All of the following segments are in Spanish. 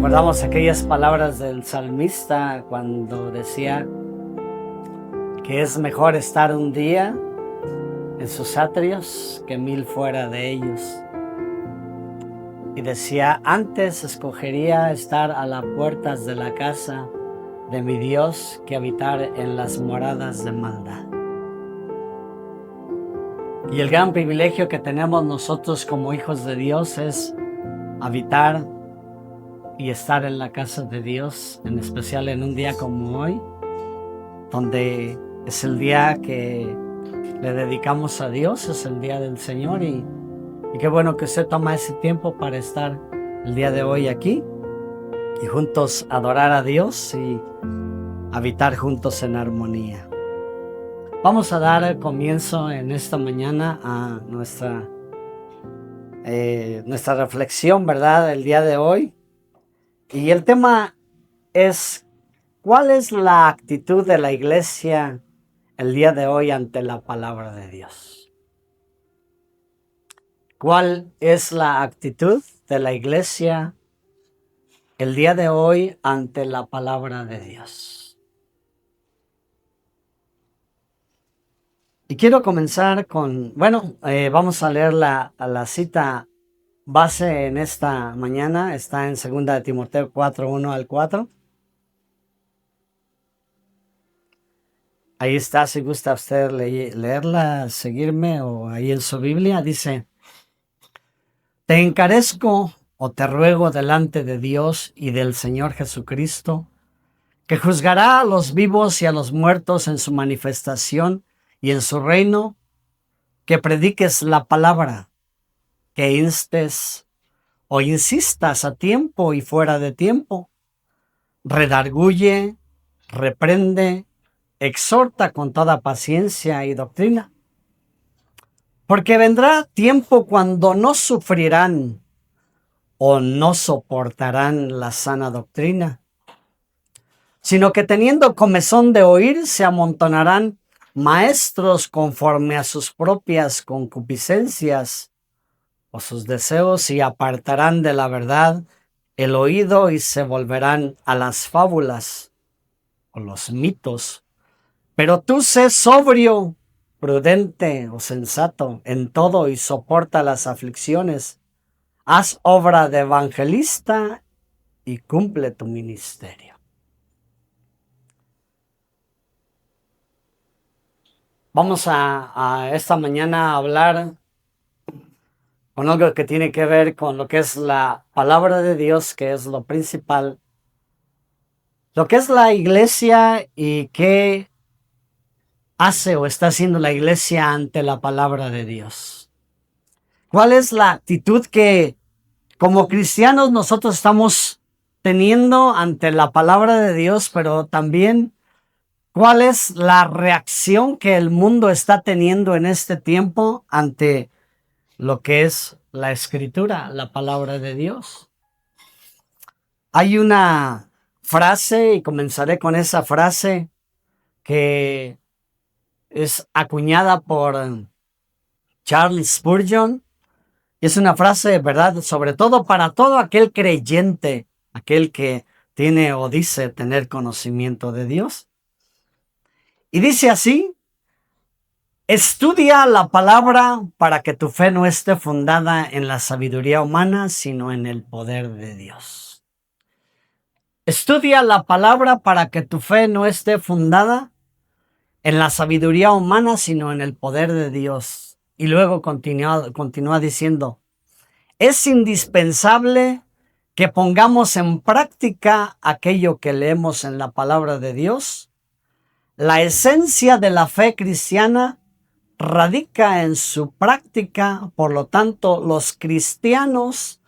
Recordamos aquellas palabras del salmista cuando decía que es mejor estar un día en sus atrios que 1000 fuera de ellos. Y decía, antes escogería estar a las puertas de la casa de mi Dios que habitar en las moradas de maldad. Y el gran privilegio que tenemos nosotros como hijos de Dios es habitar y estar en la casa de Dios, en especial en un día como hoy, donde es el día que le dedicamos a Dios, es el día del Señor, y qué bueno que usted toma ese tiempo para estar el día de hoy aquí y juntos adorar a Dios y habitar juntos en armonía. Vamos a dar comienzo en esta mañana a nuestra reflexión, ¿verdad?, el día de hoy. Y el tema es, ¿cuál es la actitud de la iglesia el día de hoy ante la palabra de Dios? ¿Cuál es la actitud de la iglesia el día de hoy ante la palabra de Dios? Y quiero comenzar con, vamos a leer la cita base en esta mañana. Está en 2 Timoteo 4, 1 al 4. Ahí está, si gusta usted leerla, seguirme, o ahí en su Biblia. Dice: Te encarezco o te ruego delante de Dios y del Señor Jesucristo, que juzgará a los vivos y a los muertos en su manifestación y en su reino, que prediques la palabra, que instes o insistas a tiempo y fuera de tiempo, redarguye, reprende, exhorta con toda paciencia y doctrina. Porque vendrá tiempo cuando no sufrirán o no soportarán la sana doctrina, sino que teniendo comezón de oír, se amontonarán maestros conforme a sus propias concupiscencias o sus deseos, y apartarán de la verdad el oído y se volverán a las fábulas o los mitos. Pero tú sé sobrio, prudente o sensato en todo y soporta las aflicciones. Haz obra de evangelista y cumple tu ministerio. Vamos a esta mañana a hablar con algo que tiene que ver con lo que es la palabra de Dios, que es lo principal, lo que es la iglesia y qué hace o está haciendo la iglesia ante la palabra de Dios. ¿Cuál es la actitud que como cristianos nosotros estamos teniendo ante la palabra de Dios, pero también cuál es la reacción que el mundo está teniendo en este tiempo ante lo que es la escritura, la palabra de Dios? Hay una frase, y comenzaré con esa frase, que es acuñada por Charles Spurgeon. Es una frase, ¿verdad?, sobre todo para todo aquel creyente, aquel que tiene o dice tener conocimiento de Dios. Y dice así: estudia la palabra para que tu fe no esté fundada en la sabiduría humana, sino en el poder de Dios. Estudia la palabra para que tu fe no esté fundada en la sabiduría humana, sino en el poder de Dios. Y luego continúa diciendo: es indispensable que pongamos en práctica aquello que leemos en la palabra de Dios. La esencia de la fe cristiana radica en su práctica, por lo tanto, los cristianos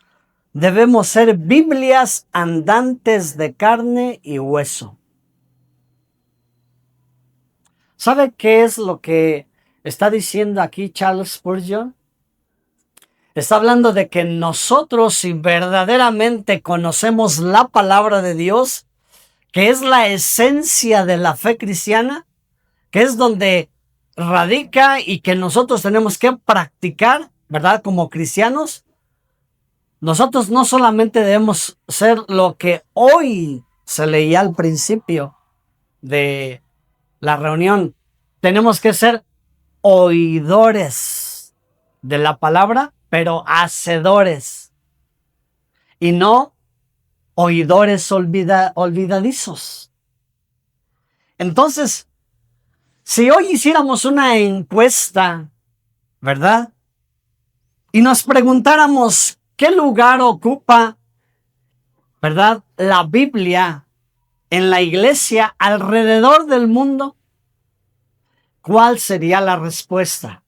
debemos ser Biblias andantes de carne y hueso. ¿Sabe qué es lo que está diciendo aquí Charles Spurgeon? Está hablando de que nosotros, si verdaderamente conocemos la palabra de Dios, que es la esencia de la fe cristiana, que es donde radica y que nosotros tenemos que practicar, ¿verdad?, como cristianos, nosotros no solamente debemos ser lo que hoy se leía al principio de la reunión, tenemos que ser oidores de la palabra, pero hacedores, y no oidores olvidadizos. Entonces, si hoy hiciéramos una encuesta, ¿verdad? Y nos preguntáramos qué lugar ocupa, ¿verdad?, la Biblia en la iglesia alrededor del mundo, ¿cuál sería la respuesta?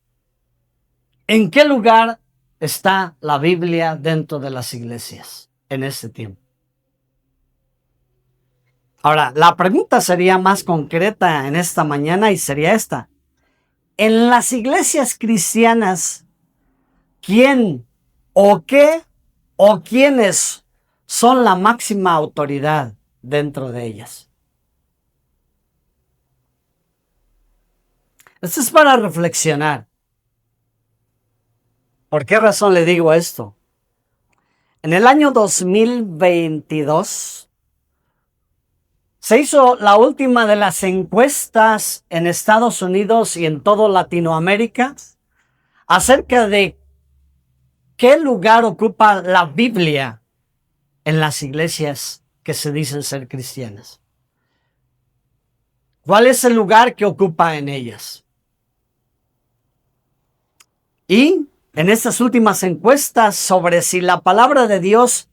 ¿En qué lugar está la Biblia dentro de las iglesias en este tiempo? Ahora, la pregunta sería más concreta en esta mañana y sería esta. En las iglesias cristianas, ¿quién o qué o quiénes son la máxima autoridad dentro de ellas? Esto es para reflexionar. ¿Por qué razón le digo esto? En el año 2022 se hizo la última de las encuestas en Estados Unidos y en toda Latinoamérica acerca de qué lugar ocupa la Biblia en las iglesias que se dicen ser cristianas. ¿Cuál es el lugar que ocupa en ellas? Y en estas últimas encuestas sobre si la palabra de Dios,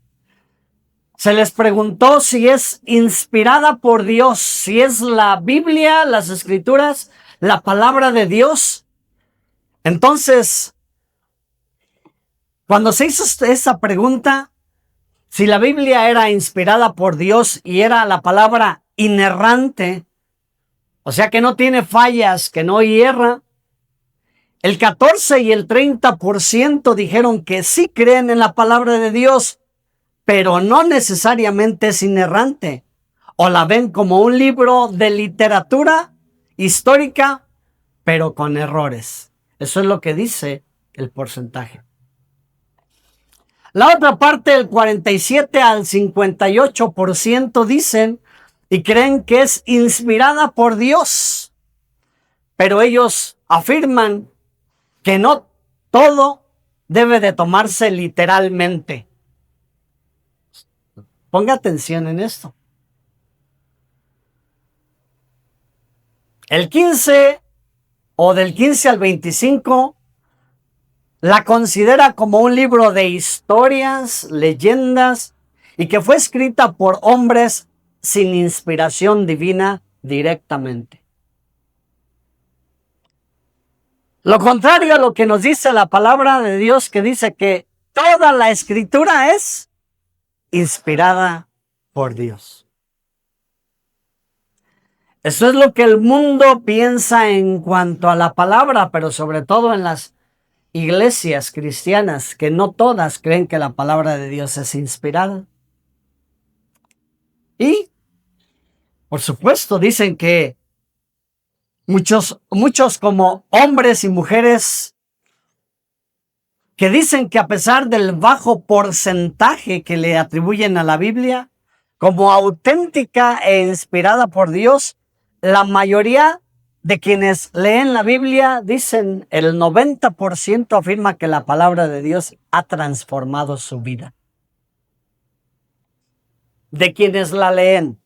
se les preguntó si es inspirada por Dios, si es la Biblia, las Escrituras, la palabra de Dios. Entonces, cuando se hizo esa pregunta, si la Biblia era inspirada por Dios y era la palabra inerrante, o sea que no tiene fallas, que no hierra, el 14 y el 30% dijeron que sí creen en la palabra de Dios, pero no necesariamente es inerrante, o la ven como un libro de literatura histórica, pero con errores. Eso es lo que dice el porcentaje. La otra parte, el 47 al 58% dicen y creen que es inspirada por Dios, pero ellos afirman que no todo debe de tomarse literalmente. Ponga atención en esto. El 15 o del 15 al 25 la considera como un libro de historias, leyendas y que fue escrita por hombres sin inspiración divina directamente. Lo contrario a lo que nos dice la palabra de Dios, que dice que toda la escritura es inspirada por Dios. Eso es lo que el mundo piensa en cuanto a la palabra, pero sobre todo en las iglesias cristianas, que no todas creen que la palabra de Dios es inspirada. Y, por supuesto, dicen que muchos como hombres y mujeres que dicen que a pesar del bajo porcentaje que le atribuyen a la Biblia como auténtica e inspirada por Dios, la mayoría de quienes leen la Biblia dicen, el 90% afirma que la palabra de Dios ha transformado su vida. De quienes la leen,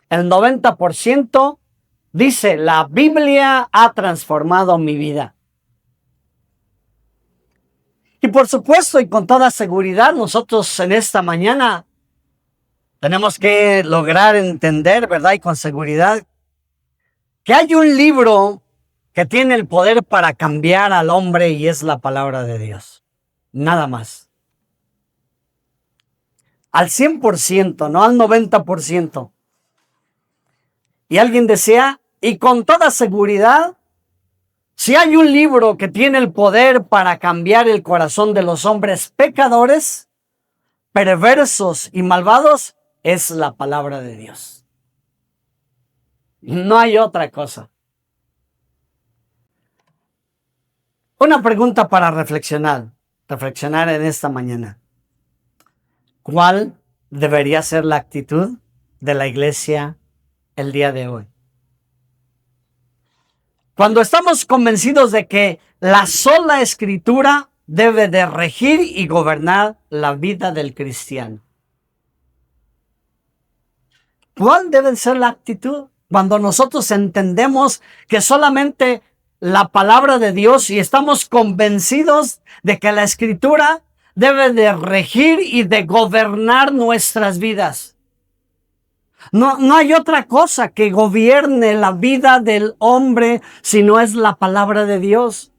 el 90% dice, la Biblia ha transformado mi vida. Y por supuesto y con toda seguridad, nosotros en esta mañana tenemos que lograr entender, ¿verdad? Y con seguridad, que hay un libro que tiene el poder para cambiar al hombre y es la palabra de Dios. Nada más. Al 100%, no al 90%. Y alguien decía, y con toda seguridad, si hay un libro que tiene el poder para cambiar el corazón de los hombres pecadores, perversos y malvados, es la palabra de Dios. No hay otra cosa. Una pregunta para reflexionar. reflexionar en esta mañana. ¿Cuál debería ser la actitud de la iglesia el día de hoy? Cuando estamos convencidos de que la sola Escritura debe de regir y gobernar la vida del cristiano. ¿Cuál debe ser la actitud? Cuando nosotros entendemos que solamente la palabra de Dios y estamos convencidos de que la Escritura debe de regir y de gobernar nuestras vidas. No hay otra cosa que gobierne la vida del hombre si no es la palabra de Dios.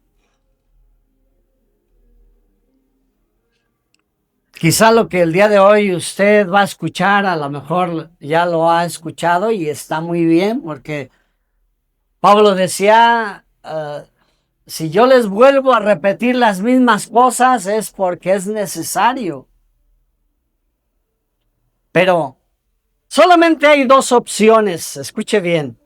Quizá lo que el día de hoy usted va a escuchar, a lo mejor ya lo ha escuchado y está muy bien, porque Pablo decía, si yo les vuelvo a repetir las mismas cosas es porque es necesario. Pero solamente hay dos opciones, escuche bien.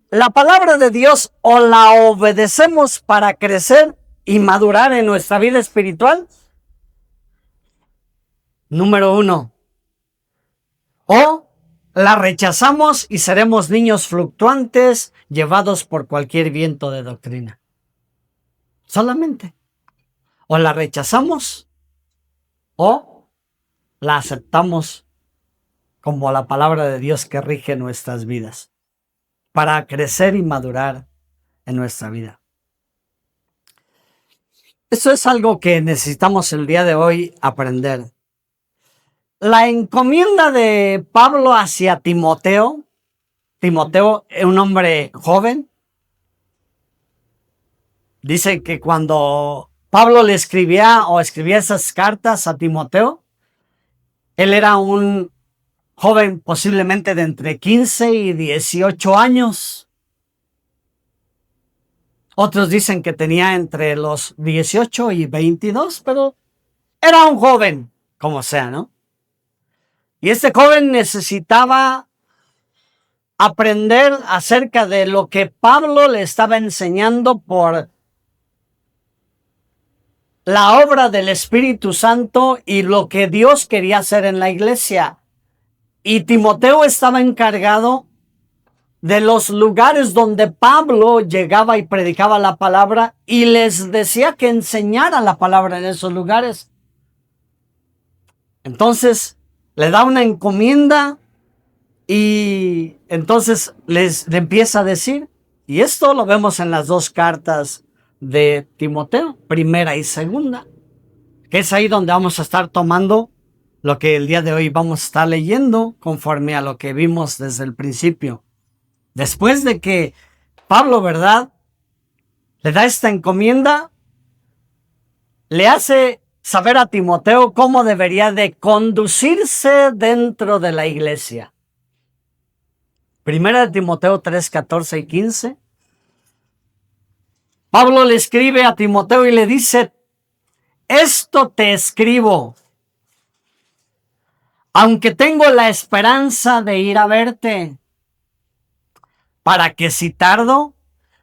La palabra de Dios o la obedecemos para crecer y madurar en nuestra vida espiritual. Número 1. O la rechazamos y seremos niños fluctuantes llevados por cualquier viento de doctrina. Solamente. O la rechazamos o la aceptamos como la palabra de Dios que rige nuestras vidas para crecer y madurar en nuestra vida. Eso es algo que necesitamos el día de hoy aprender. La encomienda de Pablo hacia Timoteo es un hombre joven. Dice que cuando Pablo le escribía esas cartas a Timoteo, él era un joven posiblemente de entre 15 y 18 años. Otros dicen que tenía entre los 18 y 22, pero era un joven, como sea, ¿no? Y este joven necesitaba aprender acerca de lo que Pablo le estaba enseñando por la obra del Espíritu Santo y lo que Dios quería hacer en la iglesia. Y Timoteo estaba encargado de los lugares donde Pablo llegaba y predicaba la palabra y les decía que enseñara la palabra en esos lugares. Entonces le da una encomienda y entonces le empieza a decir, y esto lo vemos en las dos cartas de Timoteo, primera y segunda, que es ahí donde vamos a estar tomando lo que el día de hoy vamos a estar leyendo conforme a lo que vimos desde el principio. Después de que Pablo, ¿verdad?, le da esta encomienda, le hace saber a Timoteo cómo debería de conducirse dentro de la iglesia. Primera de Timoteo 3, 14 y 15. Pablo le escribe a Timoteo y le dice, esto te escribo, aunque tengo la esperanza de ir a verte, para que si tardo,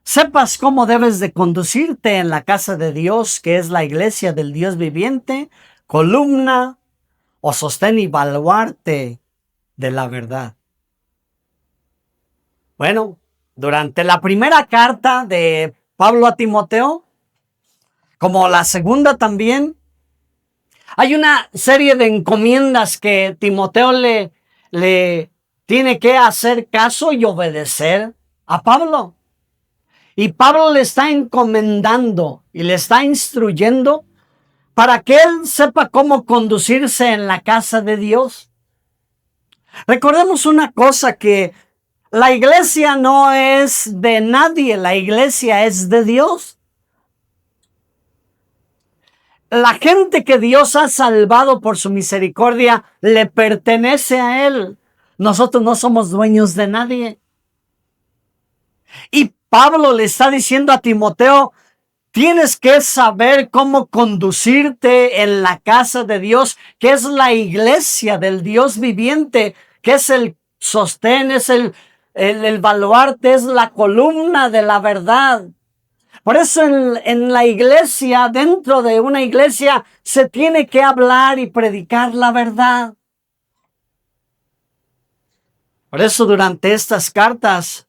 sepas cómo debes de conducirte en la casa de Dios, que es la iglesia del Dios viviente, columna o sostén y baluarte de la verdad. Bueno, durante la primera carta de Pablo a Timoteo, como la segunda también, hay una serie de encomiendas que Timoteo le tiene que hacer caso y obedecer a Pablo. Y Pablo le está encomendando y le está instruyendo para que él sepa cómo conducirse en la casa de Dios. Recordemos una cosa, que la iglesia no es de nadie, la iglesia es de Dios. La gente que Dios ha salvado por su misericordia le pertenece a Él. Nosotros no somos dueños de nadie. Y Pablo le está diciendo a Timoteo, tienes que saber cómo conducirte en la casa de Dios, que es la iglesia del Dios viviente, que es el sostén, es el baluarte, es la columna de la verdad. Por eso en la iglesia, dentro de una iglesia, se tiene que hablar y predicar la verdad. Por eso durante estas cartas,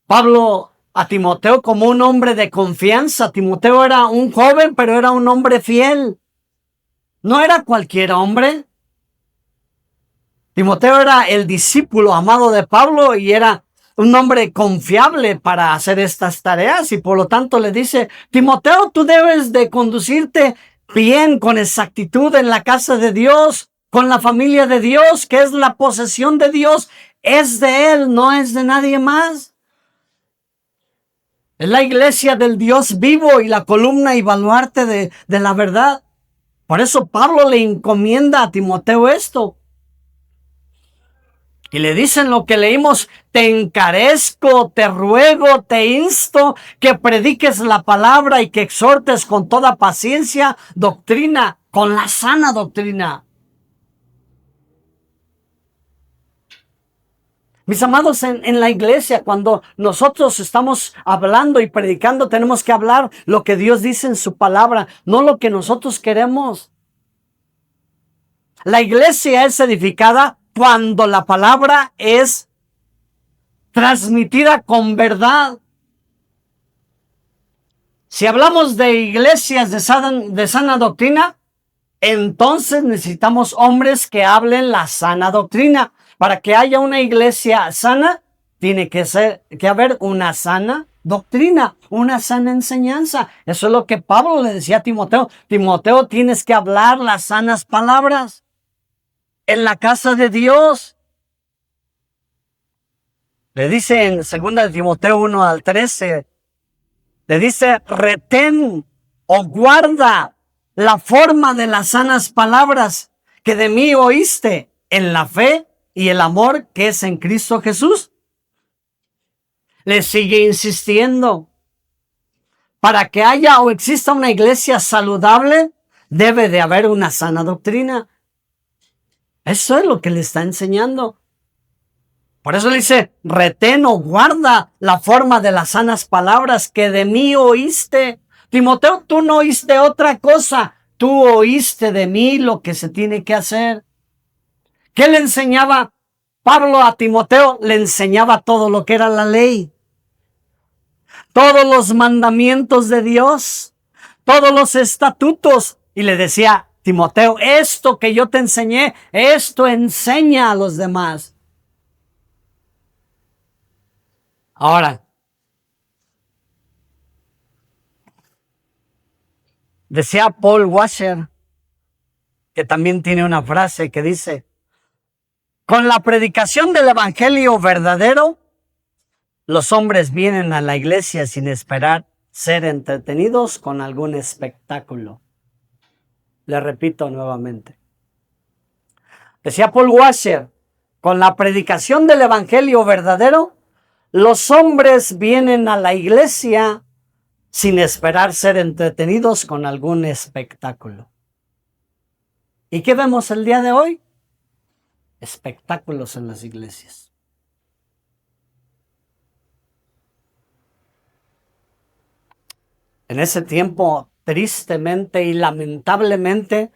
Pablo a Timoteo como un hombre de confianza. Timoteo era un joven, pero era un hombre fiel. No era cualquier hombre. Timoteo era el discípulo amado de Pablo y era un hombre confiable para hacer estas tareas, y por lo tanto le dice: Timoteo, tú debes de conducirte bien, con exactitud en la casa de Dios, con la familia de Dios, que es la posesión de Dios, es de Él, no es de nadie más. Es la iglesia del Dios vivo y la columna y baluarte de la verdad. Por eso Pablo le encomienda a Timoteo esto. Y le dicen lo que leímos: te encarezco, te ruego, te insto que prediques la palabra y que exhortes con toda paciencia, doctrina, con la sana doctrina. Mis amados, en la iglesia, cuando nosotros estamos hablando y predicando, tenemos que hablar lo que Dios dice en su palabra, no lo que nosotros queremos. La iglesia es edificada cuando la palabra es transmitida con verdad. Si hablamos de iglesias de sana doctrina, entonces necesitamos hombres que hablen la sana doctrina. Para que haya una iglesia sana, tiene que haber una sana doctrina, una sana enseñanza. Eso es lo que Pablo le decía a Timoteo. Timoteo, tienes que hablar las sanas palabras en la casa de Dios. Le dice en 2 de Timoteo 1 al 13, le dice: retén o guarda la forma de las sanas palabras que de mí oíste en la fe y el amor que es en Cristo Jesús. Le sigue insistiendo: para que haya o exista una iglesia saludable, debe de haber una sana doctrina. Eso es lo que le está enseñando. Por eso le dice: retén o guarda la forma de las sanas palabras que de mí oíste. Timoteo, tú no oíste otra cosa, tú oíste de mí lo que se tiene que hacer. ¿Qué le enseñaba Pablo a Timoteo? Le enseñaba todo lo que era la ley, todos los mandamientos de Dios, todos los estatutos, y le decía: Timoteo, esto que yo te enseñé, esto enseña a los demás. Ahora, decía Paul Washer, que también tiene una frase que dice: con la predicación del evangelio verdadero, los hombres vienen a la iglesia sin esperar ser entretenidos con algún espectáculo. Le repito nuevamente. Decía Paul Washer: con la predicación del evangelio verdadero, los hombres vienen a la iglesia sin esperar ser entretenidos con algún espectáculo. ¿Y qué vemos el día de hoy? Espectáculos en las iglesias. En ese tiempo, tristemente y lamentablemente,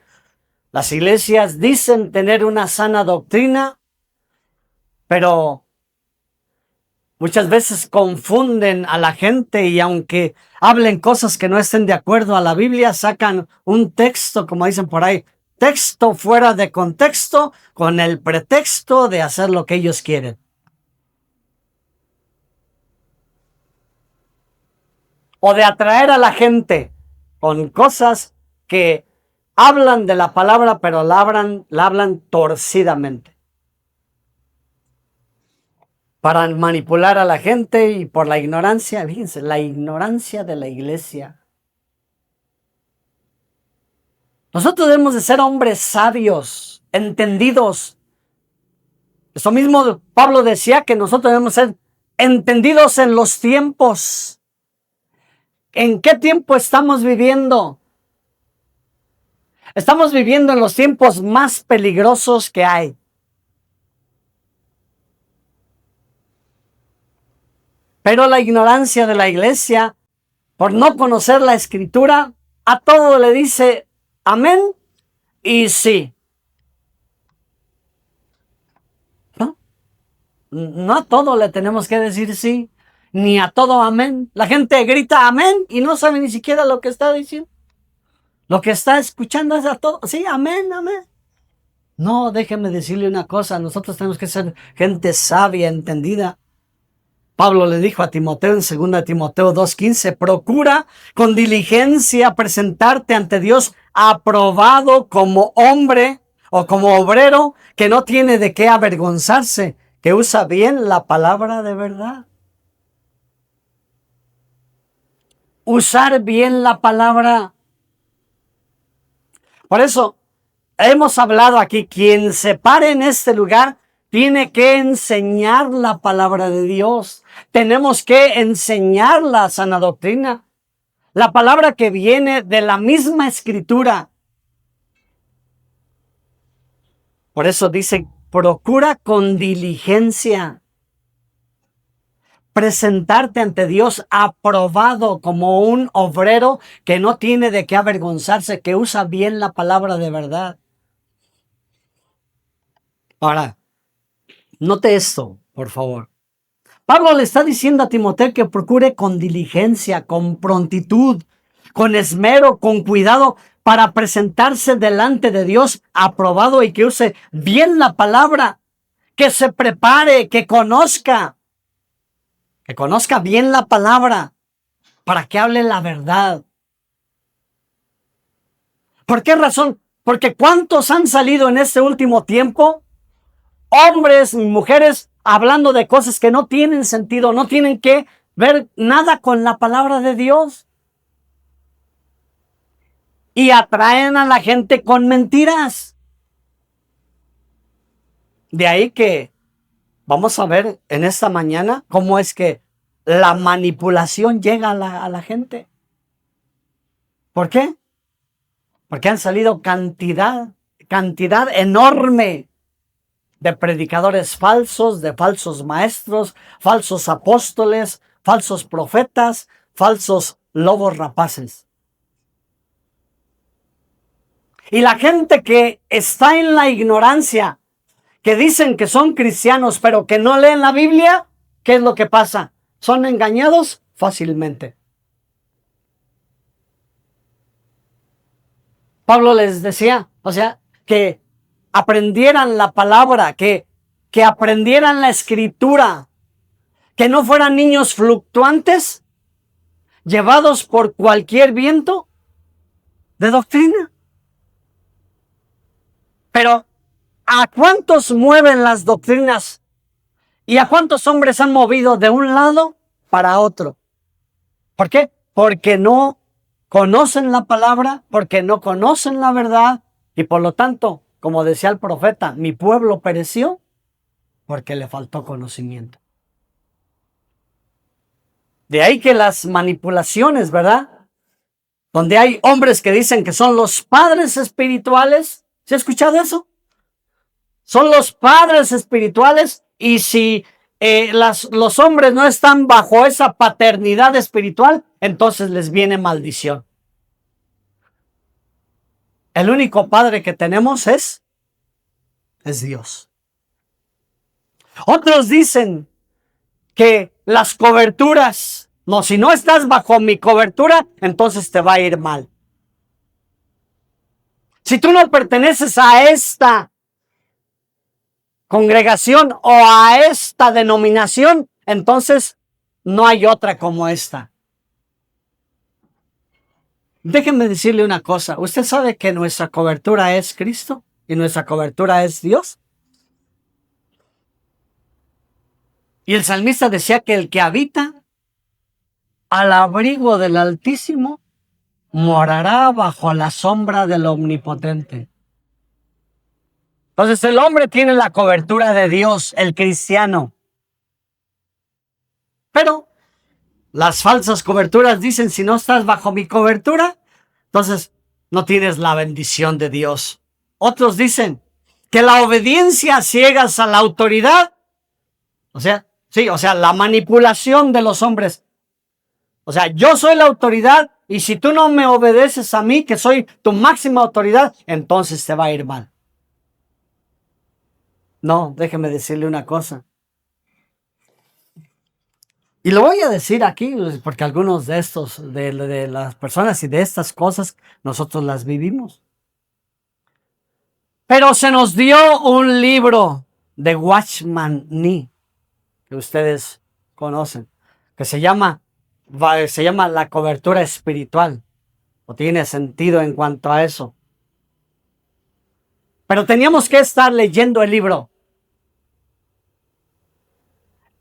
las iglesias dicen tener una sana doctrina, pero muchas veces confunden a la gente, y aunque hablen cosas que no estén de acuerdo a la Biblia, sacan un texto, como dicen por ahí, texto fuera de contexto, con el pretexto de hacer lo que ellos quieren. O de atraer a la gente con cosas que hablan de la palabra, pero la hablan torcidamente, para manipular a la gente, y por la ignorancia, fíjense, la ignorancia de la iglesia. Nosotros debemos de ser hombres sabios, entendidos. Eso mismo Pablo decía, que nosotros debemos ser entendidos en los tiempos. ¿En qué tiempo estamos viviendo? Estamos viviendo en los tiempos más peligrosos que hay. Pero la ignorancia de la iglesia por no conocer la Escritura, a todo le dice amén y sí. ¿No? No a todo le tenemos que decir sí, ni a todo amén. La gente grita amén y no sabe ni siquiera lo que está diciendo. Lo que está escuchando es a todo. Sí, amén, amén. No, déjeme decirle una cosa. Nosotros tenemos que ser gente sabia, entendida. Pablo le dijo a Timoteo en 2 Timoteo 2:15, procura con diligencia presentarte ante Dios aprobado como hombre o como obrero que no tiene de qué avergonzarse, que usa bien la palabra de verdad. Usar bien la palabra. Por eso hemos hablado aquí, quien se pare en este lugar tiene que enseñar la palabra de Dios. Tenemos que enseñar la sana doctrina. La palabra que viene de la misma Escritura. Por eso dice, procura con diligencia presentarte ante Dios aprobado como un obrero que no tiene de qué avergonzarse, que usa bien la palabra de verdad. Ahora, note esto, por favor. Pablo le está diciendo a Timoteo que procure con diligencia, con prontitud, con esmero, con cuidado, para presentarse delante de Dios aprobado y que use bien la palabra, que se prepare, que conozca bien la palabra, para que hable la verdad. ¿Por qué razón? Porque ¿cuántos han salido en este último tiempo? Hombres y mujeres hablando de cosas que no tienen sentido, no tienen que ver nada con la palabra de Dios. Y atraen a la gente con mentiras. De ahí que vamos a ver en esta mañana cómo es que la manipulación llega a la gente. ¿Por qué? Porque han salido cantidad enorme de predicadores falsos, de falsos maestros, falsos apóstoles, falsos profetas, falsos lobos rapaces. Y la gente que está en la ignorancia, que dicen que son cristianos, pero que no leen la Biblia, ¿qué es lo que pasa? Son engañados fácilmente. Pablo les decía, que aprendieran la palabra, que aprendieran la Escritura, que no fueran niños fluctuantes, llevados por cualquier viento de doctrina. Pero ¿a cuántos mueven las doctrinas? ¿Y a cuántos hombres han movido de un lado para otro? ¿Por qué? Porque no conocen la palabra, porque no conocen la verdad, y por lo tanto, como decía el profeta, mi pueblo pereció porque le faltó conocimiento. De ahí que las manipulaciones, ¿verdad? Donde hay hombres que dicen que son los padres espirituales. ¿Se ha escuchado eso? Son los padres espirituales, y si los hombres no están bajo esa paternidad espiritual, entonces les viene maldición. El único padre que tenemos es Dios. Otros dicen que las coberturas, no, si no estás bajo mi cobertura, entonces te va a ir mal. Si tú no perteneces a esta congregación o a esta denominación, entonces no hay otra como esta. Déjenme decirle una cosa. ¿Usted sabe que nuestra cobertura es Cristo y nuestra cobertura es Dios? Y el salmista decía que el que habita al abrigo del Altísimo morará bajo la sombra del Omnipotente. Entonces el hombre tiene la cobertura de Dios, el cristiano. Pero las falsas coberturas dicen, si no estás bajo mi cobertura, entonces no tienes la bendición de Dios. Otros dicen que la obediencia a ciegas a la autoridad, la manipulación de los hombres. O sea, yo soy la autoridad y si tú no me obedeces a mí, que soy tu máxima autoridad, entonces te va a ir mal. No, déjeme decirle una cosa. Y lo voy a decir aquí, porque algunos de estos, de las personas y de estas cosas, nosotros las vivimos. Pero se nos dio un libro de Watchman Nee, que ustedes conocen, que se llama La cobertura espiritual, o tiene sentido en cuanto a eso. Pero teníamos que estar leyendo el libro.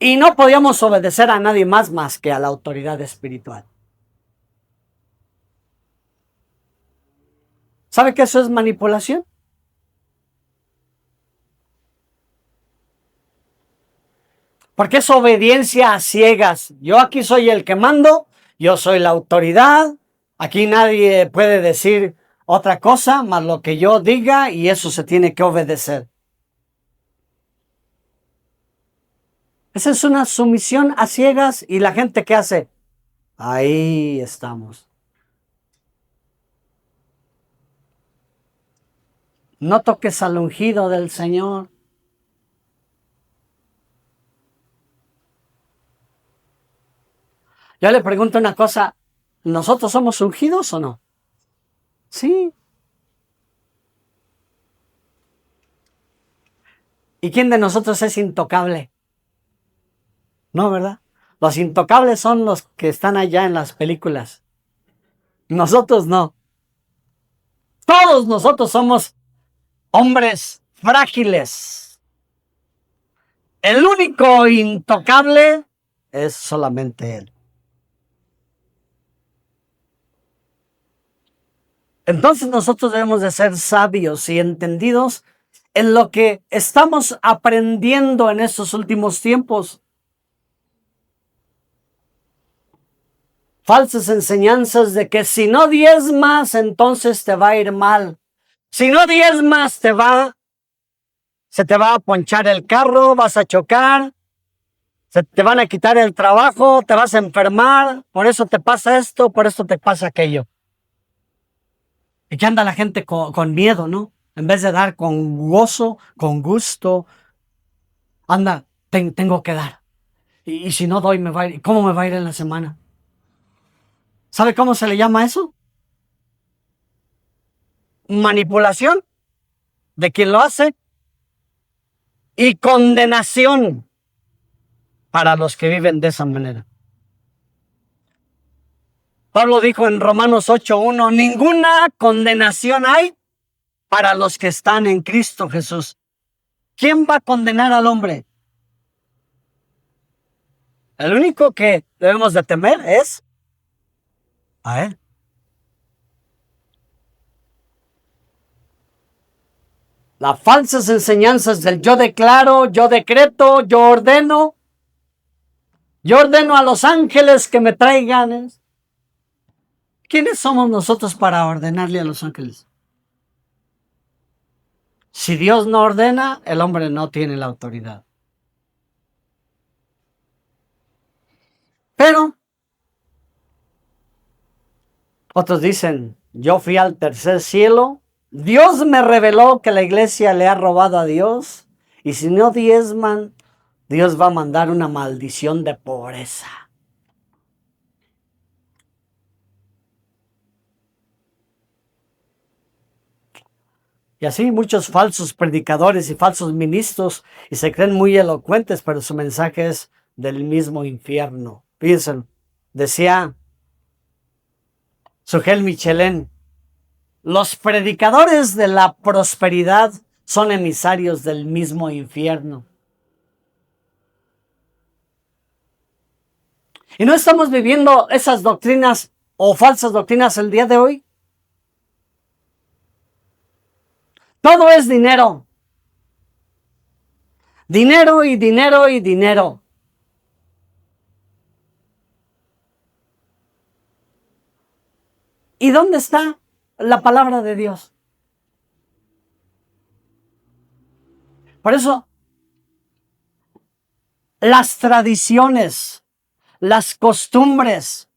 Y no podíamos obedecer a nadie más que a la autoridad espiritual. ¿Sabe que eso es manipulación? Porque es obediencia a ciegas. Yo aquí soy el que mando, yo soy la autoridad, aquí nadie puede decir otra cosa más lo que yo diga y eso se tiene que obedecer. Esa es una sumisión a ciegas y la gente ¿qué hace? Ahí estamos. No toques al ungido del Señor. Yo le pregunto una cosa, ¿nosotros somos ungidos o no? Sí. ¿Y quién de nosotros es intocable? No, ¿verdad? Los intocables son los que están allá en las películas. Nosotros no. Todos nosotros somos hombres frágiles. El único intocable es solamente Él. Entonces nosotros debemos de ser sabios y entendidos en lo que estamos aprendiendo en estos últimos tiempos. Falsas enseñanzas de que si no diezmas, entonces te va a ir mal. Si no diezmas, se te va a ponchar el carro, vas a chocar, se te van a quitar el trabajo, te vas a enfermar, por eso te pasa esto, por eso te pasa aquello. Y que anda la gente con miedo, ¿no? En vez de dar con gozo, con gusto, anda, tengo que dar. Y si no doy, me va a ir. ¿Cómo me va a ir en la semana? ¿Sabe cómo se le llama eso? Manipulación de quien lo hace y condenación para los que viven de esa manera. Pablo dijo en Romanos 8:1, ninguna condenación hay para los que están en Cristo Jesús. ¿Quién va a condenar al hombre? El único que debemos de temer es a Él. Las falsas enseñanzas del yo declaro, yo decreto, yo ordeno a los ángeles que me traigan. ¿Quiénes somos nosotros para ordenarle a los ángeles? Si Dios no ordena, el hombre no tiene la autoridad. Pero otros dicen, yo fui al tercer cielo, Dios me reveló que la iglesia le ha robado a Dios y si no diezman, Dios va a mandar una maldición de pobreza. Y así muchos falsos predicadores y falsos ministros y se creen muy elocuentes, pero su mensaje es del mismo infierno. Fíjense, decía Sugel Michelén, los predicadores de la prosperidad son emisarios del mismo infierno. ¿Y no estamos viviendo esas doctrinas o falsas doctrinas el día de hoy? Todo es dinero. Dinero y dinero y dinero. ¿Y dónde está la palabra de Dios? Por eso, las tradiciones, las costumbres,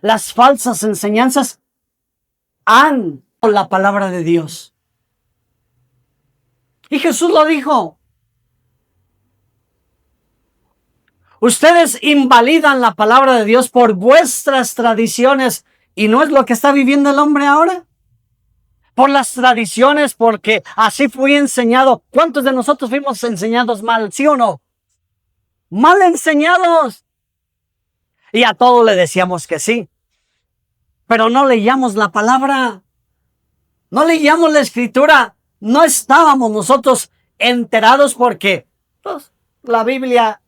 Las falsas enseñanzas han la palabra de Dios. Y Jesús lo dijo. Ustedes invalidan la palabra de Dios por vuestras tradiciones y no es lo que está viviendo el hombre ahora. Por las tradiciones, porque así fui enseñado. ¿Cuántos de nosotros fuimos enseñados mal, sí o no? Mal enseñados. Y a todos le decíamos que sí. Pero no leíamos la palabra. No leíamos la escritura. No estábamos nosotros enterados porque pues, la Biblia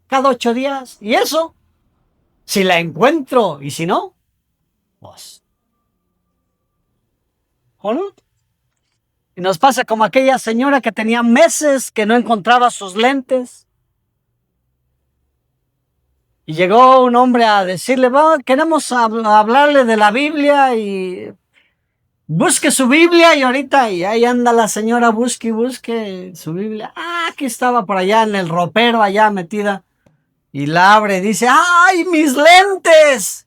cada 8 días. Y eso, si la encuentro y si no, pues, ¿o no? Y nos pasa como aquella señora que tenía meses que no encontraba sus lentes. Y llegó un hombre a decirle, queremos hablarle de la Biblia y busque su Biblia. Y ahorita, y ahí anda la señora, busque y busque su Biblia. Aquí estaba por allá en el ropero, allá metida. Y la abre y dice, ¡ay, mis lentes!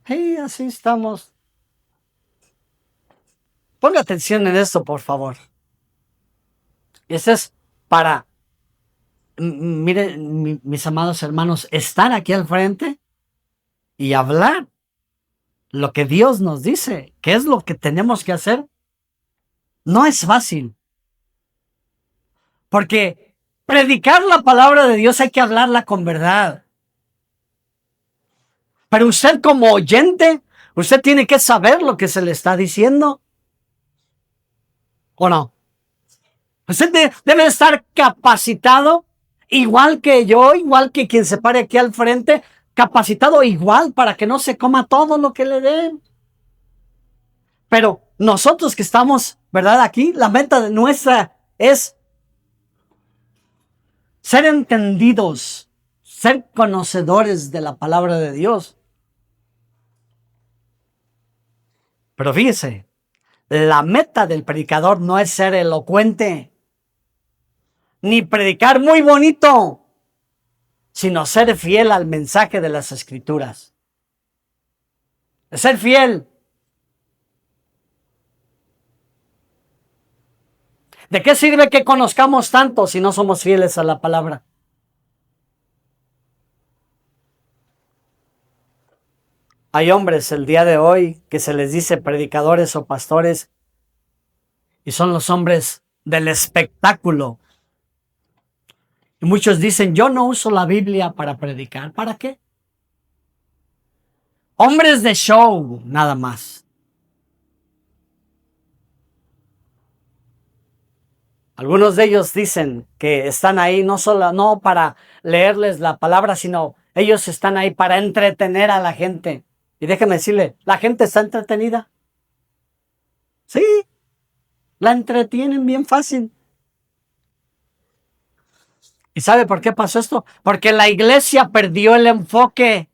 Y así estamos. Ponga atención en esto, por favor. Ese es para, miren, mis amados hermanos, estar aquí al frente y hablar lo que Dios nos dice, qué es lo que tenemos que hacer. No es fácil. Porque predicar la palabra de Dios hay que hablarla con verdad. Pero usted como oyente, usted tiene que saber lo que se le está diciendo. ¿O no? Usted debe estar capacitado, igual que yo, igual que quien se pare aquí al frente, capacitado igual para que no se coma todo lo que le den. Pero nosotros que estamos, ¿verdad? Aquí, la meta de nuestra es ser entendidos, ser conocedores de la palabra de Dios. Pero fíjese, la meta del predicador no es ser elocuente, ni predicar muy bonito, sino ser fiel al mensaje de las Escrituras. Ser fiel. ¿De qué sirve que conozcamos tanto si no somos fieles a la palabra? Hay hombres el día de hoy que se les dice predicadores o pastores y son los hombres del espectáculo. Y muchos dicen, yo no uso la Biblia para predicar. ¿Para qué? Hombres de show, nada más. Algunos de ellos dicen que están ahí no para leerles la palabra, sino ellos están ahí para entretener a la gente. Y déjeme decirle, la gente está entretenida. Sí, la entretienen bien fácil. ¿Y sabe por qué pasó esto? Porque la iglesia perdió el enfoque.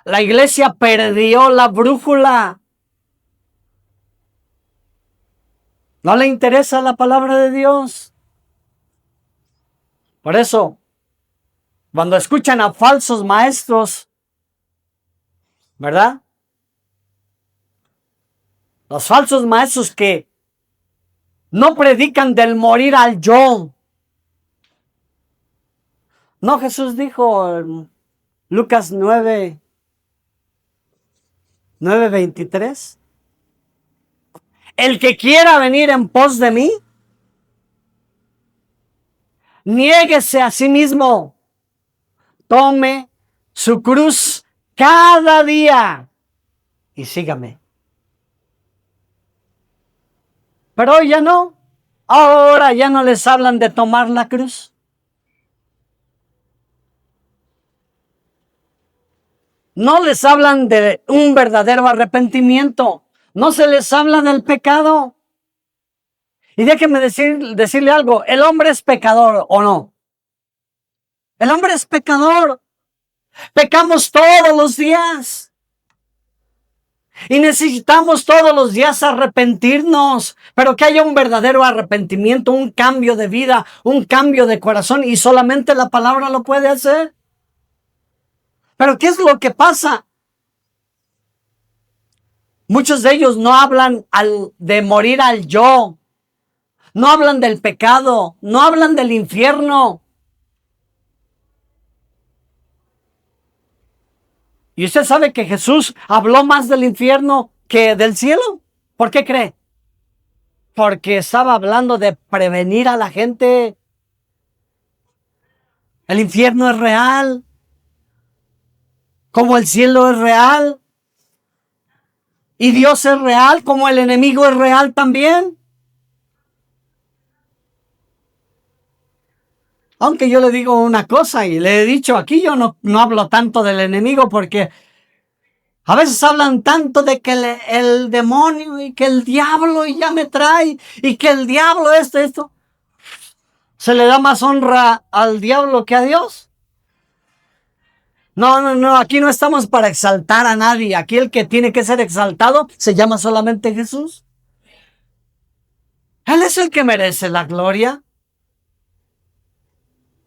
La iglesia perdió la brújula. No le interesa la palabra de Dios. Por eso, cuando escuchan a falsos maestros, ¿verdad? Los falsos maestros que no predican del morir al yo. No, Jesús dijo en Lucas 9:23. El que quiera venir en pos de mí, niéguese a sí mismo, tome su cruz cada día y sígame. Pero hoy ya no. Ahora ya no les hablan de tomar la cruz. No les hablan de un verdadero arrepentimiento. No se les habla del pecado. Y déjenme decirle algo. ¿El hombre es pecador o no? El hombre es pecador. Pecamos todos los días. Y necesitamos todos los días arrepentirnos, pero que haya un verdadero arrepentimiento, un cambio de vida, un cambio de corazón, y solamente la palabra lo puede hacer. Pero ¿qué es lo que pasa? Muchos de ellos no hablan de morir al yo, no hablan del pecado, no hablan del infierno. Y usted sabe que Jesús habló más del infierno que del cielo. ¿Por qué cree? Porque estaba hablando de prevenir a la gente. El infierno es real, como el cielo es real. Y Dios es real, como el enemigo es real también. Aunque yo le digo una cosa, y le he dicho aquí, yo no hablo tanto del enemigo, porque a veces hablan tanto de que el demonio y que el diablo y ya me trae, y que el diablo esto. ¿Se le da más honra al diablo que a Dios? No, aquí no estamos para exaltar a nadie. Aquí el que tiene que ser exaltado se llama solamente Jesús. Él es el que merece la gloria.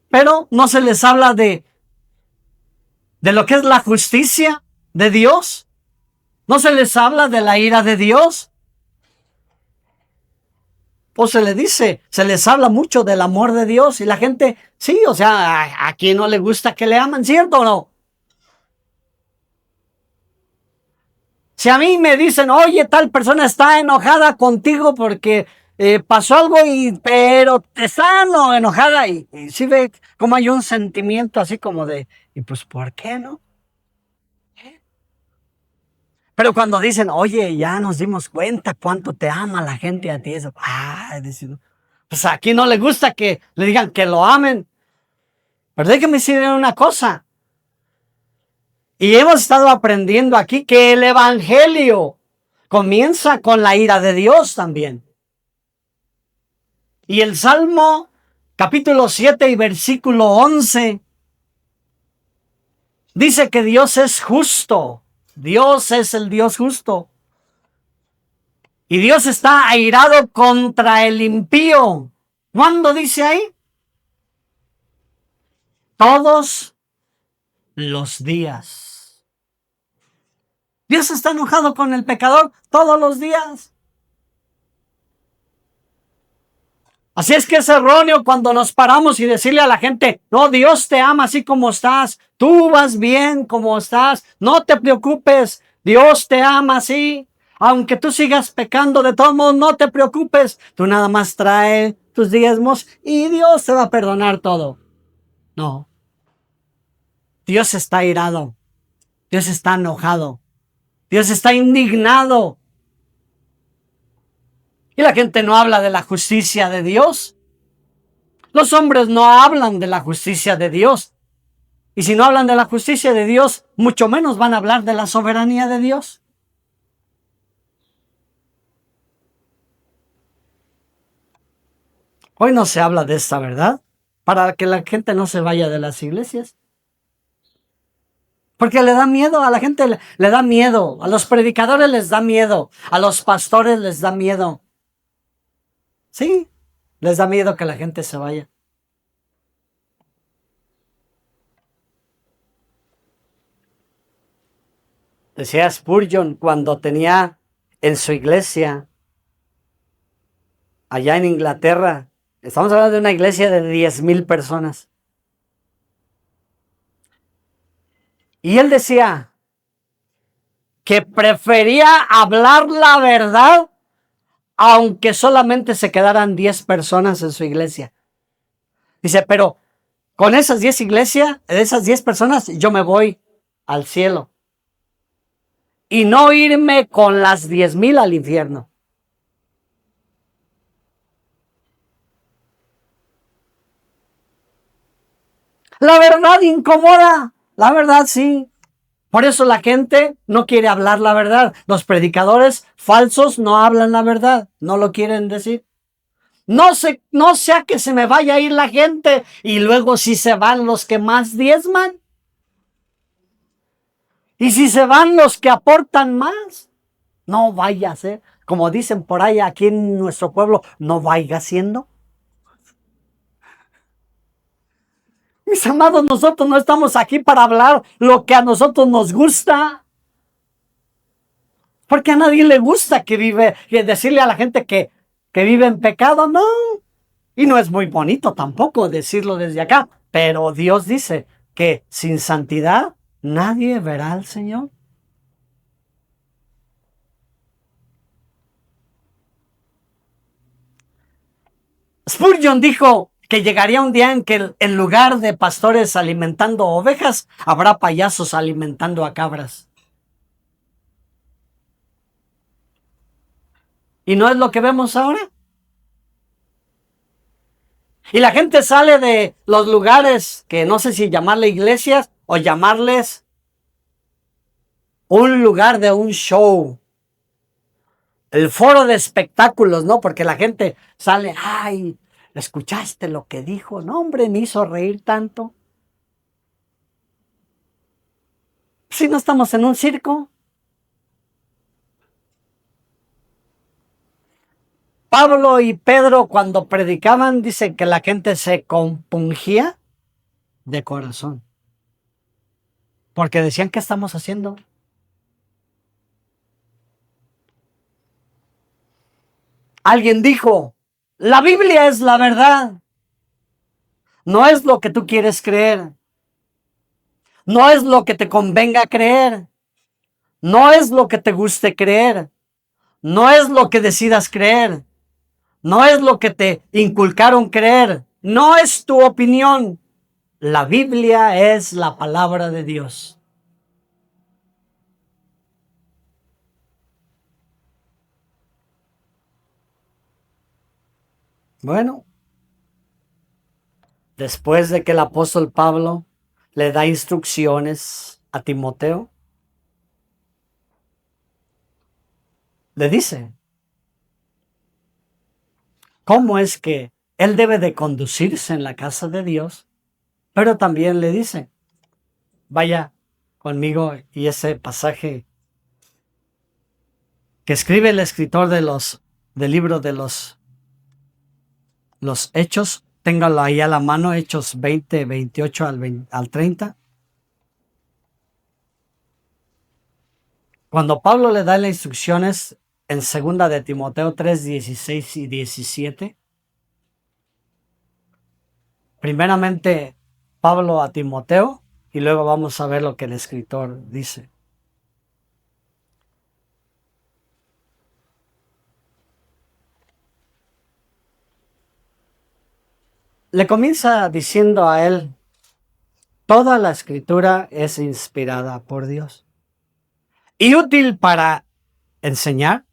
Pero no se les habla de lo que es la justicia de Dios. No se les habla de la ira de Dios. O se les habla mucho del amor de Dios. Y la gente, sí, o sea, ¿a quién no le gusta que le aman? ¿Cierto o no? Si a mí me dicen, oye, tal persona está enojada contigo porque pasó algo, pero te está enojada, y sí ve cómo hay un sentimiento así como de, y pues, ¿por qué no? Pero cuando dicen, oye, ya nos dimos cuenta cuánto te ama la gente a ti, eso, pues aquí no le gusta que le digan que lo amen. Pero déjenme decirle una cosa. Y hemos estado aprendiendo aquí que el evangelio comienza con la ira de Dios también. Y el Salmo capítulo 7 y versículo 11 dice que Dios es justo. Dios es el Dios justo. Y Dios está airado contra el impío. ¿Cuándo dice ahí? Todos los días. Dios está enojado con el pecador todos los días. Así es que es erróneo cuando nos paramos y decirle a la gente, no, Dios te ama así como estás, tú vas bien como estás, no te preocupes, Dios te ama así, aunque tú sigas pecando de todos modos, no te preocupes, tú nada más trae tus diezmos y Dios te va a perdonar todo. No, Dios está irado, Dios está enojado, Dios está indignado. Y la gente no habla de la justicia de Dios. Los hombres no hablan de la justicia de Dios. Y si no hablan de la justicia de Dios, mucho menos van a hablar de la soberanía de Dios. Hoy no se habla de esta verdad para que la gente no se vaya de las iglesias. Porque le da miedo, a la gente le da miedo, a los predicadores les da miedo, a los pastores les da miedo. Sí, les da miedo que la gente se vaya. Decía Spurgeon cuando tenía en su iglesia, allá en Inglaterra, estamos hablando de una iglesia de 10,000 personas. Y él decía que prefería hablar la verdad aunque solamente se quedaran 10 personas en su iglesia. Dice, pero con esas 10 iglesias, de esas 10 personas, yo me voy al cielo. Y no irme con las 10,000 al infierno. La verdad incomoda, la verdad sí. Por eso la gente no quiere hablar la verdad. Los predicadores falsos no hablan la verdad, no lo quieren decir. No sea que se me vaya a ir la gente y luego si se van los que más diezman. Y si se van los que aportan más. No vaya a ser, como dicen por ahí aquí en nuestro pueblo, no vaya siendo. Mis amados, nosotros no estamos aquí para hablar lo que a nosotros nos gusta. Porque a nadie le gusta que decirle a la gente que vive en pecado, no. Y no es muy bonito tampoco decirlo desde acá. Pero Dios dice que sin santidad nadie verá al Señor. Spurgeon dijo que llegaría un día en que en lugar de pastores alimentando ovejas, habrá payasos alimentando a cabras. ¿Y no es lo que vemos ahora? Y la gente sale de los lugares que no sé si llamarle iglesias o llamarles un lugar de un show. El foro de espectáculos, ¿no? Porque la gente sale, ay, ¿escuchaste lo que dijo? No, hombre, me hizo reír tanto. Si no estamos en un circo. Pablo y Pedro cuando predicaban dicen que la gente se compungía de corazón. Porque decían, ¿qué estamos haciendo? Alguien dijo, la Biblia es la verdad. No es lo que tú quieres creer. No es lo que te convenga creer. No es lo que te guste creer. No es lo que decidas creer. No es lo que te inculcaron creer. No es tu opinión. La Biblia es la palabra de Dios. Bueno, después de que el apóstol Pablo le da instrucciones a Timoteo, le dice cómo es que él debe de conducirse en la casa de Dios, pero también le dice, vaya conmigo y ese pasaje que escribe el escritor del libro de los Hechos, téngalo ahí a la mano, Hechos 20, 28 al 30. Cuando Pablo le da las instrucciones en 2 de Timoteo 3, 16 y 17, primeramente Pablo a Timoteo y luego vamos a ver lo que el escritor dice. Le comienza diciendo a él, toda la escritura es inspirada por Dios y útil para enseñar,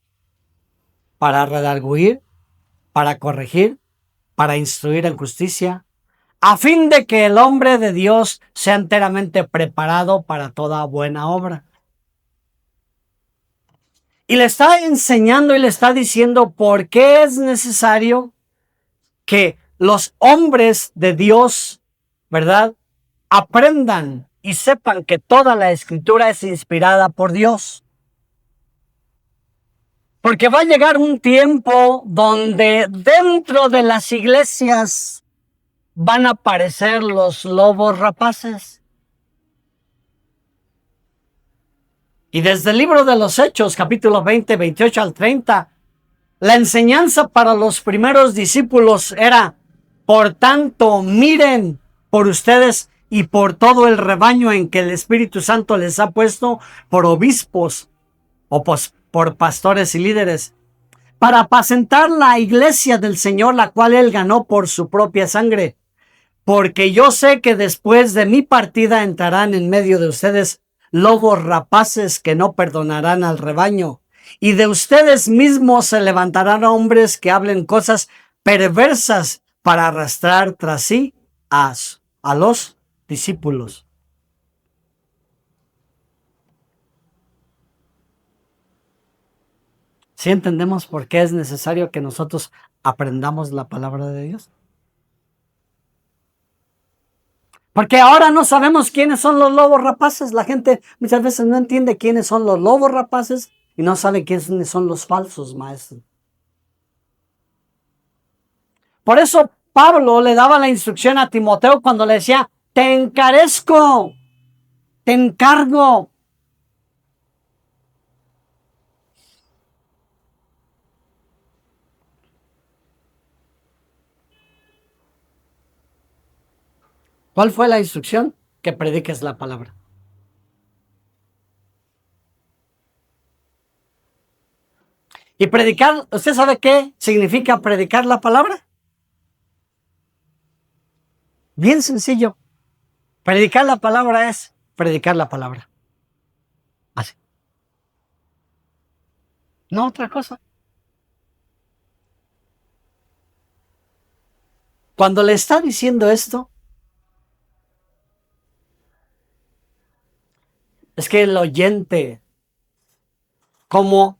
para redarguir, para corregir, para instruir en justicia, a fin de que el hombre de Dios sea enteramente preparado para toda buena obra. Y le está enseñando y le está diciendo por qué es necesario que los hombres de Dios, ¿verdad?, aprendan y sepan que toda la escritura es inspirada por Dios. Porque va a llegar un tiempo donde dentro de las iglesias van a aparecer los lobos rapaces. Y desde el libro de los Hechos, capítulo 20, 28 al 30, la enseñanza para los primeros discípulos era, por tanto, miren por ustedes y por todo el rebaño en que el Espíritu Santo les ha puesto por obispos o por pastores y líderes, para apacentar la iglesia del Señor, la cual Él ganó por su propia sangre. Porque yo sé que después de mi partida entrarán en medio de ustedes lobos rapaces que no perdonarán al rebaño. Y de ustedes mismos se levantarán hombres que hablen cosas perversas para arrastrar tras sí a los discípulos. ¿Sí entendemos por qué es necesario que nosotros aprendamos la palabra de Dios? Porque ahora no sabemos quiénes son los lobos rapaces. La gente muchas veces no entiende quiénes son los lobos rapaces y no sabe quiénes son los falsos maestros. Por eso Pablo le daba la instrucción a Timoteo cuando le decía, te encarezco, te encargo. ¿Cuál fue la instrucción? Que prediques la palabra. Y predicar, ¿usted sabe qué significa predicar la palabra? Bien sencillo. Predicar la palabra es predicar la palabra. Así. No otra cosa. Cuando le está diciendo esto, es que el oyente, como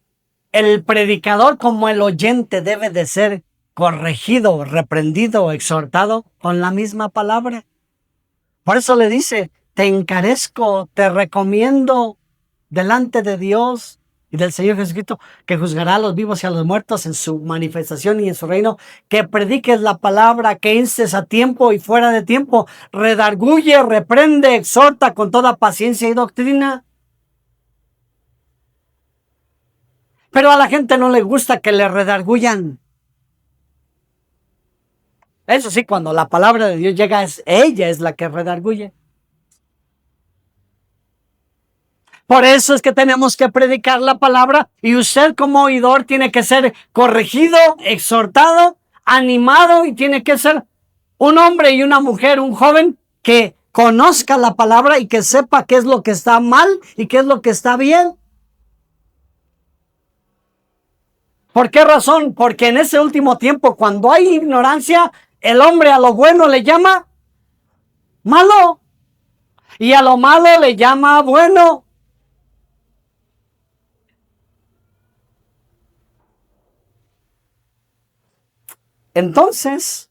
el predicador, como el oyente debe de ser corregido, reprendido, exhortado con la misma palabra. Por eso le dice, te encarezco, te recomiendo delante de Dios y del Señor Jesucristo, que juzgará a los vivos y a los muertos en su manifestación y en su reino, que prediques la palabra, que instes a tiempo y fuera de tiempo, redarguye, reprende, exhorta con toda paciencia y doctrina. Pero a la gente no le gusta que le redarguyan. Eso sí, cuando la palabra de Dios llega, ella es la que redarguye. Por eso es que tenemos que predicar la palabra y usted como oidor tiene que ser corregido, exhortado, animado y tiene que ser un hombre y una mujer, un joven que conozca la palabra y que sepa qué es lo que está mal y qué es lo que está bien. ¿Por qué razón? Porque en ese último tiempo, cuando hay ignorancia, el hombre a lo bueno le llama malo y a lo malo le llama bueno. Entonces,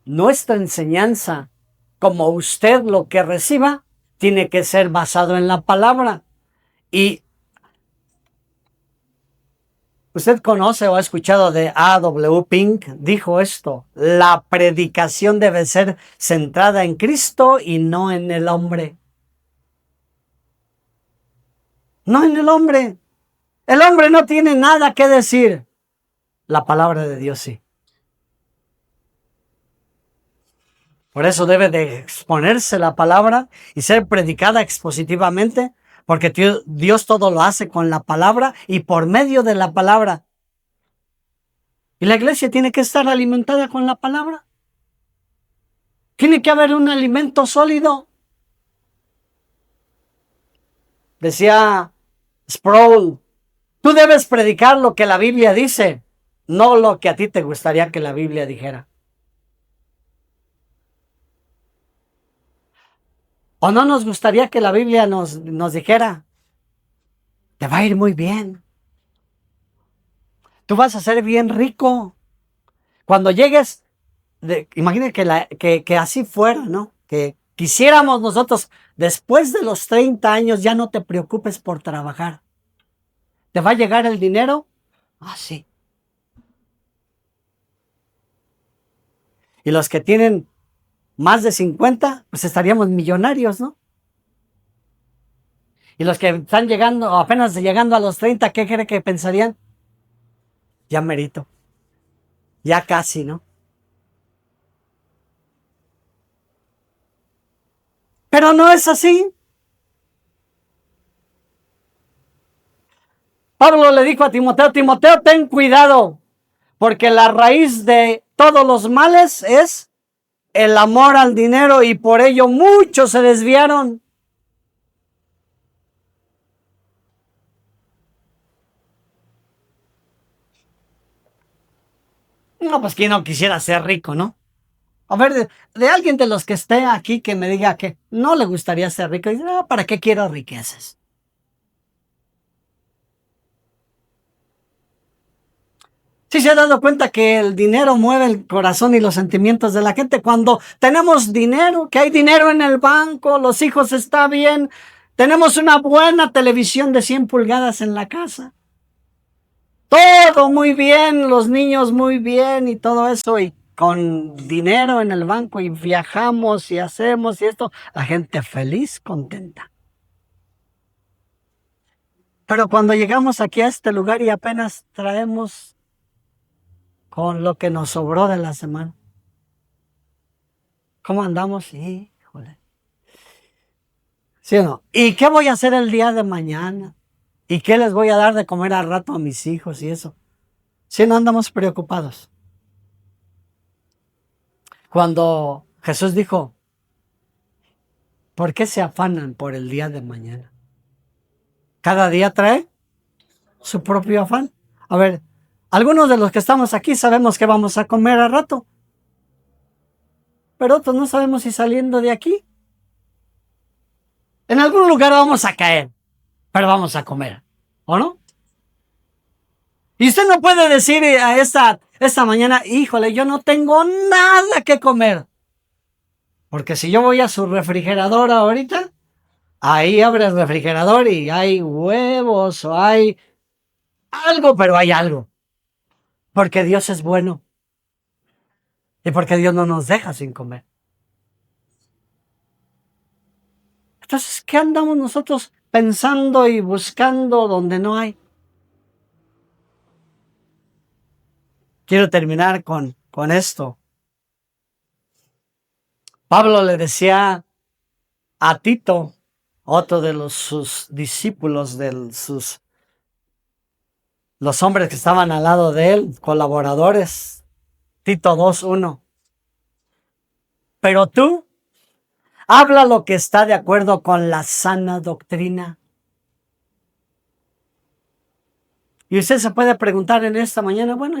nuestra enseñanza, como usted lo que reciba, tiene que ser basado en la palabra. Y usted conoce o ha escuchado de A.W. Pink, dijo esto, la predicación debe ser centrada en Cristo y no en el hombre. No en el hombre. El hombre no tiene nada que decir. La palabra de Dios sí. Por eso debe de exponerse la palabra y ser predicada expositivamente, porque Dios todo lo hace con la palabra y por medio de la palabra. Y la iglesia tiene que estar alimentada con la palabra. Tiene que haber un alimento sólido. Decía Sproul, tú debes predicar lo que la Biblia dice, no lo que a ti te gustaría que la Biblia dijera. ¿O no nos gustaría que la Biblia nos dijera, te va a ir muy bien? Tú vas a ser bien rico. Cuando llegues, imagínate que así fuera, ¿no? Que quisiéramos nosotros, después de los 30 años, ya no te preocupes por trabajar. ¿Te va a llegar el dinero? Ah, sí. Y los que tienen más de 50, pues estaríamos millonarios, ¿no? Y los que están llegando, apenas llegando a los 30, ¿qué cree que pensarían? Ya merito. Ya casi, ¿no? Pero no es así. Pablo le dijo a Timoteo, Timoteo, ten cuidado, porque la raíz de todos los males es el amor al dinero y por ello muchos se desviaron. No, pues quién no quisiera ser rico, ¿no? A ver, de alguien de los que esté aquí que me diga que no le gustaría ser rico, y dice, no, ¿para qué quiero riquezas? ¿Sí se ha dado cuenta que el dinero mueve el corazón y los sentimientos de la gente? Cuando tenemos dinero, que hay dinero en el banco, los hijos están bien, Tenemos una buena televisión de 100 pulgadas en la casa. Todo muy bien, los niños muy bien y todo eso. Y con dinero en el banco y viajamos y hacemos y esto. La gente feliz, contenta. Pero cuando llegamos aquí a este lugar y apenas traemos con lo que nos sobró de la semana. ¿Cómo andamos? Híjole. ¿Sí o no? ¿Y qué voy a hacer el día de mañana? ¿Y qué les voy a dar de comer al rato a mis hijos y eso? Si no andamos preocupados. Cuando Jesús dijo, ¿por qué se afanan por el día de mañana? Cada día trae su propio afán. A ver, algunos de los que estamos aquí sabemos que vamos a comer al rato, pero otros no sabemos si saliendo de aquí, en algún lugar vamos a caer, pero vamos a comer, ¿o no? Y usted no puede decir a esta mañana, híjole, yo no tengo nada que comer. Porque si yo voy a su refrigerador ahorita, ahí abre el refrigerador y hay huevos o hay algo, pero hay algo. Porque Dios es bueno. Y porque Dios no nos deja sin comer. Entonces, ¿qué andamos nosotros pensando y buscando donde no hay? Quiero terminar con esto. Pablo le decía a Tito, otro de sus discípulos, los hombres que estaban al lado de él, colaboradores, Tito 2:1. Pero tú, habla lo que está de acuerdo con la sana doctrina. Y usted se puede preguntar en esta mañana, bueno,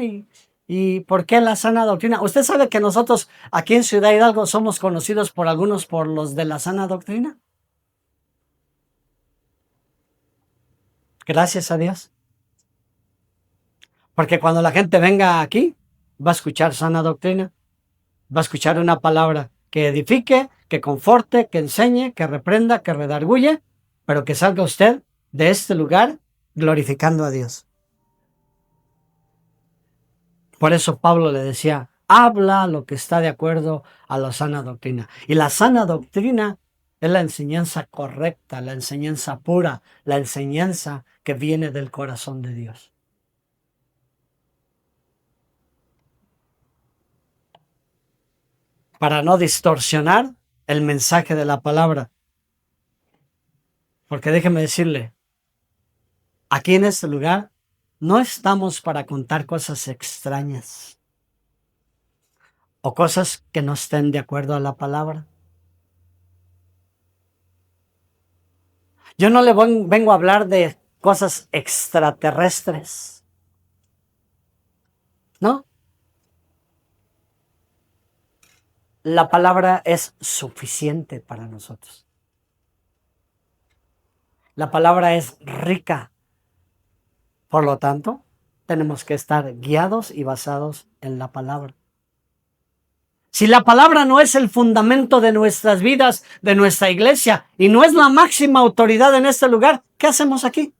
¿y por qué la sana doctrina? Usted sabe que nosotros aquí en Ciudad Hidalgo somos conocidos por algunos por los de la sana doctrina. Gracias a Dios. Porque cuando la gente venga aquí, va a escuchar sana doctrina, va a escuchar una palabra que edifique, que conforte, que enseñe, que reprenda, que redarguye, pero que salga usted de este lugar glorificando a Dios. Por eso Pablo le decía, habla lo que está de acuerdo a la sana doctrina. Y la sana doctrina es la enseñanza correcta, la enseñanza pura, la enseñanza que viene del corazón de Dios. Para no distorsionar el mensaje de la palabra. Porque déjeme decirle, aquí en este lugar no estamos para contar cosas extrañas o cosas que no estén de acuerdo a la palabra. Yo no le vengo a hablar de cosas extraterrestres, ¿no? La palabra es suficiente para nosotros. La palabra es rica. Por lo tanto, tenemos que estar guiados y basados en la palabra. Si la palabra no es el fundamento de nuestras vidas, de nuestra iglesia, y no es la máxima autoridad en este lugar, ¿qué hacemos aquí?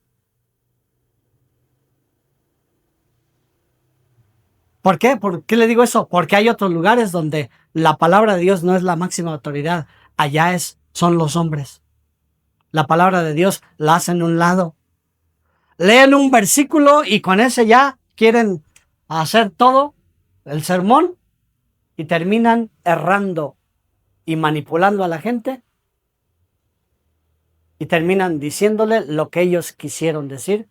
¿Por qué? ¿Por qué le digo eso? Porque hay otros lugares donde la palabra de Dios no es la máxima autoridad. Allá son los hombres. La palabra de Dios la hacen a un lado. Leen un versículo y con ese ya quieren hacer todo el sermón y terminan errando y manipulando a la gente y terminan diciéndole lo que ellos quisieron decir,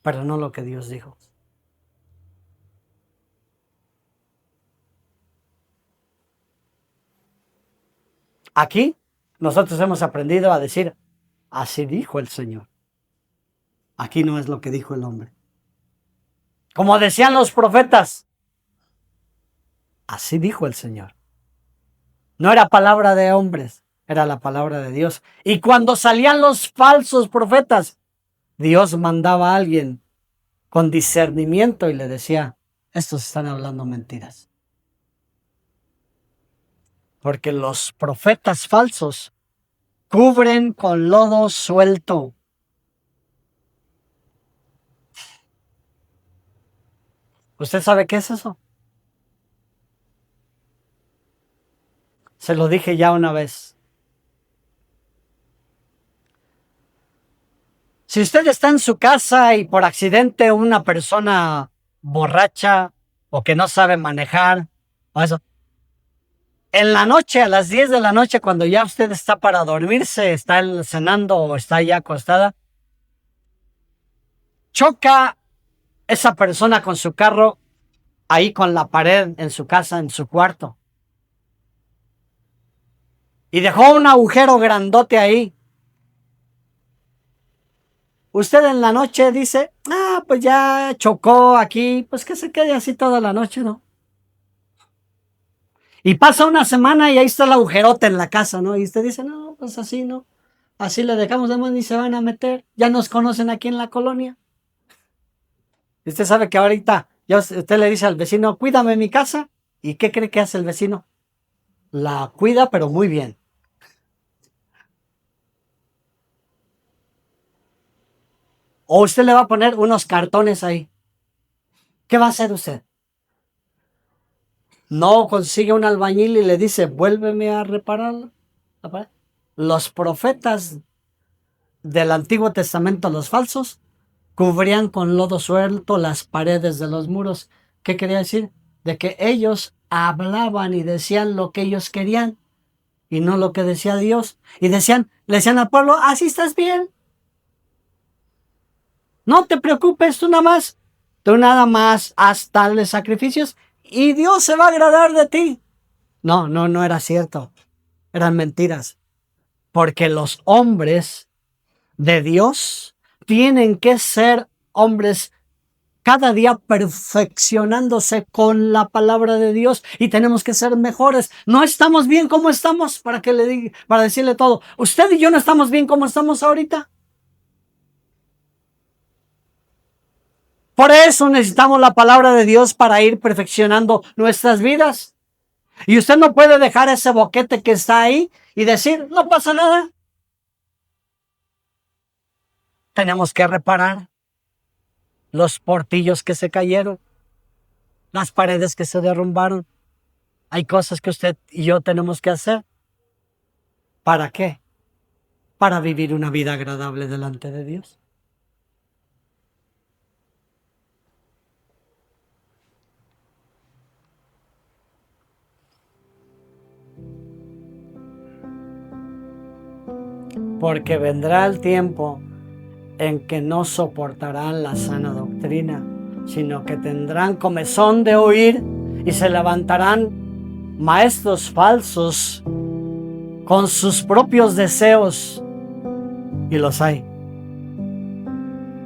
pero no lo que Dios dijo. Aquí nosotros hemos aprendido a decir, así dijo el Señor. Aquí no es lo que dijo el hombre. Como decían los profetas, así dijo el Señor. No era palabra de hombres, era la palabra de Dios. Y cuando salían los falsos profetas, Dios mandaba a alguien con discernimiento y le decía, estos están hablando mentiras. Porque los profetas falsos cubren con lodo suelto. ¿Usted sabe qué es eso? Se lo dije ya una vez. Si usted está en su casa y por accidente una persona borracha o que no sabe manejar o eso, en la noche, a las 10 de la noche, cuando ya usted está para dormirse, está cenando o está ya acostada, choca esa persona con su carro ahí con la pared en su casa, en su cuarto. Y dejó un agujero grandote ahí. Usted en la noche dice, pues ya chocó aquí, pues que se quede así toda la noche, ¿no? Y pasa una semana y ahí está el agujerote en la casa, ¿no? Y usted dice, no, pues así, ¿no? Así le dejamos de mano y se van a meter. Ya nos conocen aquí en la colonia. Y usted sabe que ahorita ya usted le dice al vecino, cuídame mi casa. ¿Y qué cree que hace el vecino? La cuida, pero muy bien. O usted le va a poner unos cartones ahí. ¿Qué va a hacer usted? No consigue un albañil y le dice, vuélveme a reparar la pared. Los profetas del Antiguo Testamento, los falsos, cubrían con lodo suelto las paredes de los muros. ¿Qué quería decir? De que ellos hablaban y decían lo que ellos querían y no lo que decía Dios. Y le decían al pueblo, así estás bien. No te preocupes, tú nada más haz tales sacrificios y Dios se va a agradar de ti. No era cierto. Eran mentiras. Porque los hombres de Dios tienen que ser hombres cada día perfeccionándose con la palabra de Dios y tenemos que ser mejores. No estamos bien como estamos, para decirle todo. Usted y yo no estamos bien como estamos ahorita. Por eso necesitamos la palabra de Dios para ir perfeccionando nuestras vidas. Y usted no puede dejar ese boquete que está ahí y decir, no pasa nada. Tenemos que reparar los portillos que se cayeron, las paredes que se derrumbaron. Hay cosas que usted y yo tenemos que hacer. ¿Para qué? Para vivir una vida agradable delante de Dios. Porque vendrá el tiempo en que no soportarán la sana doctrina, sino que tendrán comezón de oír y se levantarán maestros falsos con sus propios deseos, y los hay.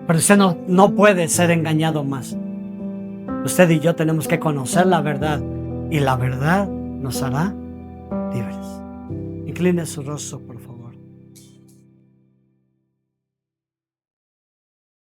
Pero usted no puede ser engañado más. Usted y yo tenemos que conocer la verdad, y la verdad nos hará libres. Incline su rostro, por favor.